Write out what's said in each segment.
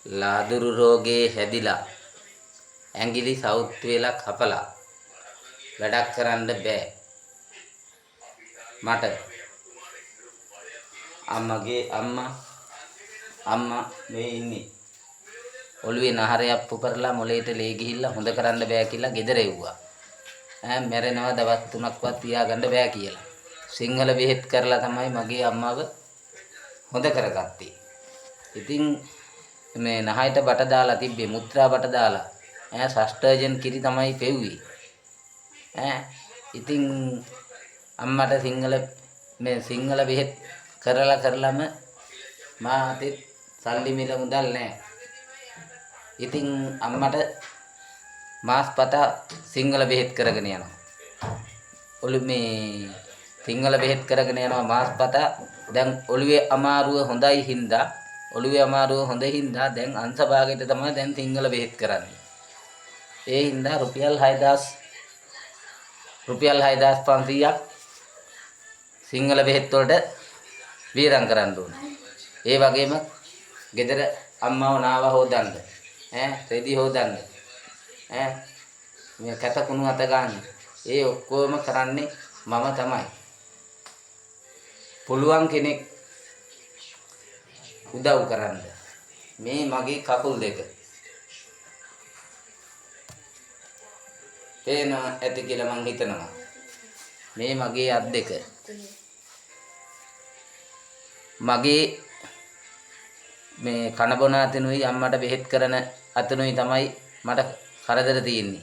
ලාදුරු රෝගේ හැදිලා ඇඟිලි සවුත් වෙලා කපලා වැඩක් කරන්න බෑ මට. අම්මගේ අම්මා මේ ඉන්නේ. ඔළුවේ නහරයක් පුපරලා මොලේට ලේ ගිහිල්ලා හොඳ කරන්න බෑ කියලා ගෙදර එව්වා. මැරෙනවා දවස් 3ක්වත් තියාගන්න බෑ කියලා. සිංහල බෙහෙත් කරලා තමයි මගේ අම්මව හොඳ කරගත්තේ. ඉතින් මේ නහයට බට දාලා තිබ්බේ මුත්‍රා බට දාලා සස්ටර්ජන් කිරි තමයි පෙව්වේ. ඉතින් අම්මට සිංහල බෙහෙත් කරලම මාතේ සල්ලි මිල මුදල් නැහැ. ඉතින් අම්මට මාස්පතා සිංහල බෙහෙත් කරගෙන යනවා. සිංහල බෙහෙත් කරගෙන යනවා මාස්පතා. දැන් ඔළුවේ අමාරුව හොඳයි හින්දා දැන් අංශභාගයට තමයි දැන් සිංහල බෙහෙත් කරන්නේ. ඒ හින්දා රුපියල් 6500ක් සිංහල බෙහෙත් වලට වීරම් කරන්න ඕනේ. ඒ වගේම ගෙදර අම්මව නාව හොදන්න, රෙදි හොදන්න, මේ කැත කුණු අත ගන්න. ඒ ඔක්කොම කරන්නේ මම තමයි. පුළුවන් කෙනෙක් උදව් කරන්න. මේ මගේ කකුල් දෙක. පේන ඇති කියලා මං හිතනවා. මේ මගේ අත් දෙක. මගේ මේ කන බොන අතනුයි අම්මට බෙහෙත් කරන අතනුයි තමයි මට කරදර තියෙන්නේ.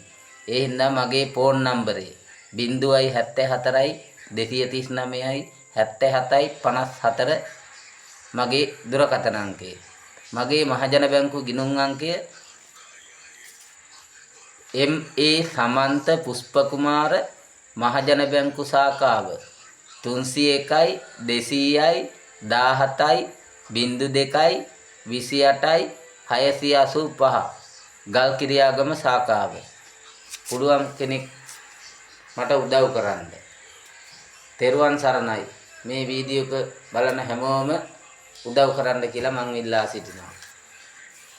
ඒ හින්දා මගේ ෆෝන් නම්බරේ 074යි 239යි 77යි 54 මගේ දුරකථන අංකය. මගේ මහජන බැංකුව ගිණුම් අංකය MA සමන්ත පුෂ්පකුමාර මහජන බැංකු ශාඛාව 301යි 200යි 17යි 02යි 28යි 685 ගල්කිරියාගම ශාඛාව. පුළුවන් කෙනෙක් මට උදව් කරන්න. තෙරුවන් සරණයි. මේ වීඩියෝ එක බලන හැමෝම උදව් කරන්න කියලා මං ඉල්ලා සිටිනවා.